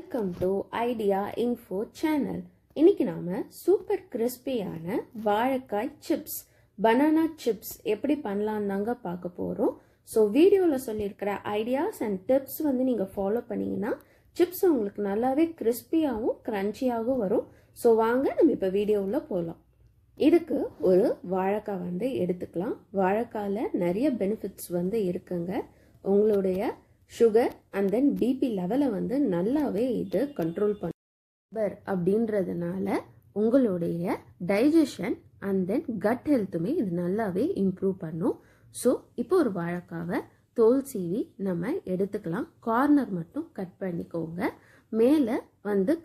Welcome to idea info channel. இன்னைக்கு நாம super கிறிஸ்பியான வாழைக்காய் சிப்ஸ், பனானா சிப்ஸ் எப்படி பண்ணலாம் தாங்க பார்க்க போறோம். ஸோ வீடியோவில் சொல்லியிருக்கிற ஐடியாஸ் அண்ட் டிப்ஸ் நீங்கள் ஃபாலோ பண்ணீங்கன்னா சிப்ஸ் உங்களுக்கு நல்லாவே கிறிஸ்பியாகவும் கிரன்ச்சியாகவும் வரும். ஸோ வாங்க நம்ம இப்போ வீடியோவில் போகலாம். இதுக்கு ஒரு வாழைக்காய் எடுத்துக்கலாம். வாழைக்காயில் நிறைய பெனிஃபிட்ஸ் இருக்குங்க. உங்களுடைய சுகர் அண்ட் தென் பிபி லெவலை நல்லாவே இது கண்ட்ரோல் பண்ணும். அப்படின்றதுனால உங்களுடைய டைஜஷன் அண்ட் தென் கட் ஹெல்த்துமே இது நல்லாவே இம்ப்ரூவ் பண்ணும். ஸோ இப்போ ஒரு வாழைக்காவை தோல் சீவி நம்ம எடுத்துக்கலாம். கார்னர் மட்டும் கட் பண்ணிக்கோங்க, மேலே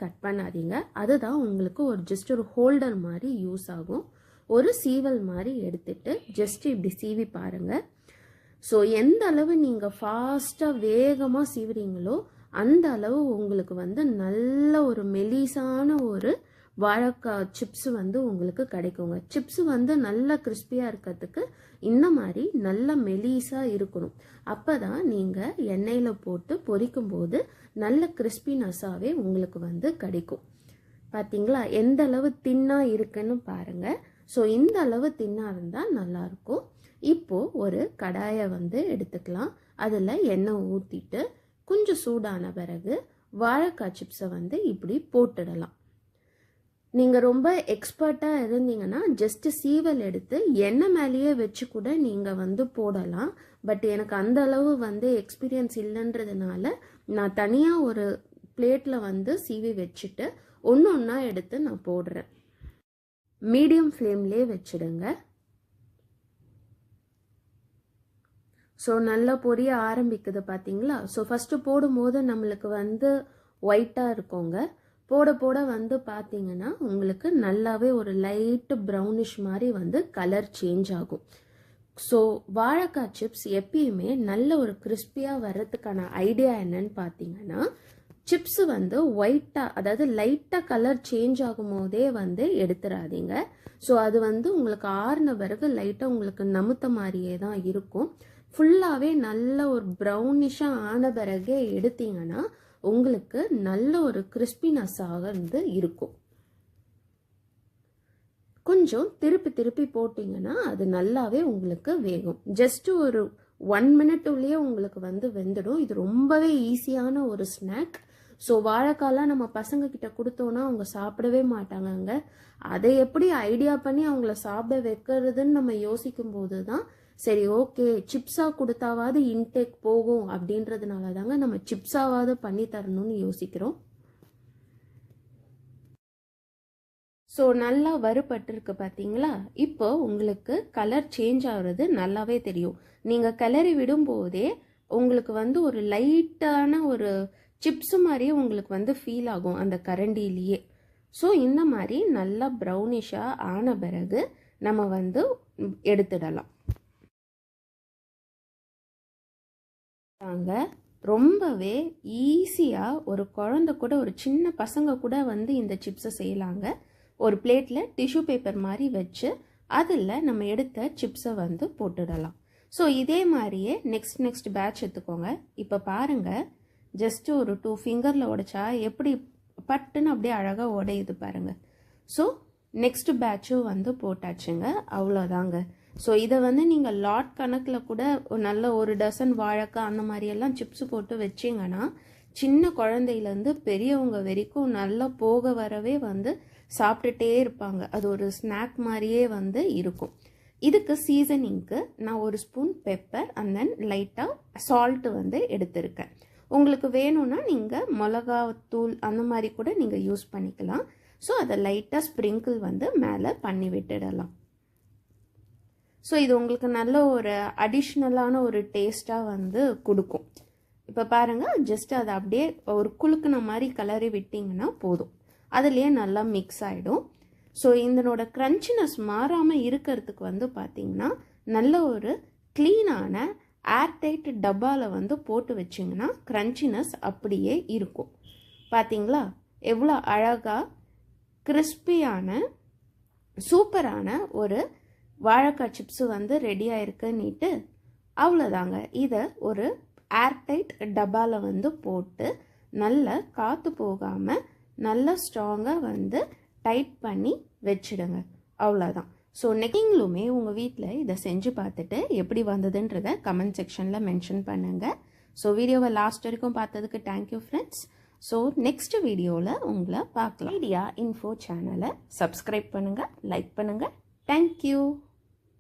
கட் பண்ணாதீங்க. அதுதான் உங்களுக்கு ஜஸ்ட் ஒரு ஹோல்டர் மாதிரி யூஸ் ஆகும். ஒரு சீவல் மாதிரி எடுத்துட்டு ஜஸ்ட் இப்படி சீவி பாருங்க. ஸோ எந்த அளவு நீங்கள் ஃபாஸ்ட்டாக வேகமாக சீவுறீங்களோ அந்த அளவு உங்களுக்கு நல்ல ஒரு மெலிசான ஒரு வாழைக்காய் சிப்ஸ் உங்களுக்கு கிடைக்குங்க. சிப்ஸ் நல்லா கிறிஸ்பியாக இருக்கிறதுக்கு இந்த மாதிரி நல்ல மெலிசாக இருக்கணும். அப்போ தான் நீங்கள் எண்ணெயில் போட்டு பொரிக்கும் போது நல்ல கிறிஸ்பினஸ்ஸாகவே உங்களுக்கு கிடைக்கும். பார்த்தீங்களா எந்த அளவு தின்னாக இருக்குன்னு பாருங்கள். ஸோ இந்த அளவு தின்னாக இருந்தால் நல்லாயிருக்கும். இப்போது ஒரு கடாயை எடுத்துக்கலாம். அதில் எண்ணெய் ஊற்றிட்டு கொஞ்சம் சூடான பிறகு வாழைக்காய் சிப்ஸை இப்படி போட்டுடலாம். நீங்கள் ரொம்ப எக்ஸ்பர்ட்டாக இருந்தீங்கன்னா ஜஸ்ட் சீவல் எடுத்து எண்ணெய் மேலேயே வச்சு கூட நீங்கள் போடலாம். பட் எனக்கு அந்த அளவு எக்ஸ்பீரியன்ஸ் இல்லைன்றதுனால நான் தனியாக ஒரு பிளேட்டில் சீவி வச்சுட்டு ஒன்று ஒன்றா எடுத்து நான் போடுறேன். மீடியம் ஃப்ளேம்லேயே வச்சுடுங்க. ஸோ நல்லா பொரிய ஆரம்பிக்குது பார்த்தீங்களா. ஸோ ஃபஸ்ட்டு போடும்போது நம்மளுக்கு ஒயிட்டாக இருக்குங்க. போட போட பார்த்தீங்கன்னா உங்களுக்கு நல்லாவே ஒரு லைட்டு ப்ரௌனிஷ் மாதிரி கலர் சேஞ்ச் ஆகும். ஸோ வாழைக்காய் சிப்ஸ் எப்பயுமே நல்ல ஒரு கிறிஸ்பியாக வர்றதுக்கான ஐடியா என்னன்னு பார்த்தீங்கன்னா, சிப்ஸ் ஒயிட்டாக, அதாவது லைட்டாக கலர் சேஞ்ச் ஆகும் போதே எடுத்துடாதீங்க. ஸோ அது உங்களுக்கு ஆறின பிறகு லைட்டாக உங்களுக்கு நமுத்த மாதிரியே தான் இருக்கும். ஃபுல்லாகவே நல்ல ஒரு ப்ரௌனிஷாக ஆன பிறகே எடுத்தீங்கன்னா உங்களுக்கு நல்ல ஒரு கிறிஸ்பினஸ்ஸாக இருக்கும். கொஞ்சம் திருப்பி திருப்பி போட்டிங்கன்னா அது நல்லாவே உங்களுக்கு வேகும். ஜஸ்ட் ஒரு 1 மினிட்லேயே உங்களுக்கு வெந்துடும். இது ரொம்பவே ஈஸியான ஒரு ஸ்நாக். ஸோ வாழைக்காலாம் நம்ம பசங்க கிட்ட கொடுத்தோன்னா அவங்க சாப்பிடவே மாட்டாங்கங்க. அதை எப்படி ஐடியா பண்ணி அவங்கள சாப்பிட வைக்கிறதுன்னு நம்ம யோசிக்கும் போது தான் சரி ஓகே சிப்ஸாக கொடுத்தாவது இன்டேக் போகும் அப்படின்றதுனால தாங்க நம்ம சிப்ஸாவது பண்ணி தரணும்னு யோசிக்கிறோம். ஸோ நல்லா வறுபட்டுருக்கு பார்த்தீங்களா. இப்போ உங்களுக்கு கலர் சேஞ்ச் ஆகுறது நல்லாவே தெரியும். நீங்கள் கிளறி விடும்போதே உங்களுக்கு ஒரு லைட்டான ஒரு சிப்ஸ் மாதிரியே உங்களுக்கு ஃபீல் ஆகும் அந்த கரண்டிலேயே. ஸோ இந்த மாதிரி நல்லா ப்ரௌனிஷாக ஆன பிறகு நம்ம எடுத்துடலாம். ரொம்பவே ஈஸியாக ஒரு குழந்தை கூட, ஒரு சின்ன பசங்க கூட இந்த சிப்ஸை செய்யலாங்க. ஒரு பிளேட்டில் டிஷ்யூ பேப்பர் மாதிரி வச்சு அதில் நம்ம எடுத்த சிப்ஸை போட்டுடலாம். ஸோ இதே மாதிரியே நெக்ஸ்ட் பேட்ச் எடுத்துக்கோங்க. இப்போ பாருங்கள், ஜஸ்ட்டு ஒரு 2 ஃபிங்கரில் உடைச்சா எப்படி பட்டுன்னு அப்படியே அழகாக உடையுது பாருங்கள். ஸோ நெக்ஸ்ட் பேட்சும் போட்டாச்சுங்க. அவ்வளோதாங்க. ஸோ இதை நீங்கள் லாட் கணக்கில் கூட நல்ல ஒரு டசன் வாழைக்காய் அந்த மாதிரியெல்லாம் சிப்ஸ் போட்டு வச்சிங்கன்னா சின்ன குழந்தையிலேருந்து பெரியவங்க வரைக்கும் நல்லா போக வரவே சாப்பிட்டுட்டே இருப்பாங்க. அது ஒரு ஸ்நாக் மாதிரியே இருக்கும். இதுக்கு சீசனிங்க்கு நான் ஒரு ஸ்பூன் பெப்பர் அண்ட் தென் லைட்டாக சால்ட்டு எடுத்திருக்கேன். உங்களுக்கு வேணும்னா நீங்கள் மிளகாத்தூள் அந்த மாதிரி கூட நீங்கள் யூஸ் பண்ணிக்கலாம். ஸோ அதை லைட்டாக ஸ்ப்ரிங்கிள் மேலே பண்ணி விட்டுடலாம். ஸோ இது உங்களுக்கு நல்ல ஒரு அடிஷ்னலான ஒரு டேஸ்ட்டாக கொடுக்கும். இப்போ பாருங்கள், ஜஸ்ட் அதை அப்படியே ஒரு குலுக்குன மாதிரி கிளறி விட்டிங்கன்னா போதும். அதுலேயே நல்லா மிக்ஸ் ஆகிடும். ஸோ இதனோட க்ரன்ச்சினஸ் மாறாமல் இருக்கிறதுக்கு பார்த்தீங்கன்னா நல்ல ஒரு க்ளீனான ஏர்டைட் டப்பாவில் போட்டு வச்சிங்கன்னா க்ரன்ச்சினஸ் அப்படியே இருக்கும். பார்த்தீங்களா எவ்வளோ அழகாக கிறிஸ்பியான சூப்பரான ஒரு வாழைக்காய் சிப்ஸு ரெடியாக இருக்குன்னுட்டு. அவ்வளோதாங்க. இதை ஒரு ஏர்டைட் டப்பாவில் போட்டு நல்லா காற்று போகாமல் நல்லா ஸ்ட்ராங்காக வந்து டைட் பண்ணி வச்சிடுங்க. அவ்வளோதான். ஸோ நீங்களுமே உங்கள் வீட்டில் இதை செஞ்சு பார்த்துட்டு எப்படி வந்ததுன்றதை கமெண்ட் செக்ஷனில் மென்ஷன் பண்ணுங்கள். ஸோ வீடியோவை லாஸ்ட் வரைக்கும் பார்த்ததுக்கு தேங்க்யூ ஃப்ரெண்ட்ஸ். ஸோ நெக்ஸ்ட் வீடியோவில் உங்களை பார்க்கலாம். ஐடியா இன்ஃபோ சேனலை சப்ஸ்கிரைப் பண்ணுங்கள், லைக் பண்ணுங்கள். தேங்க்யூ.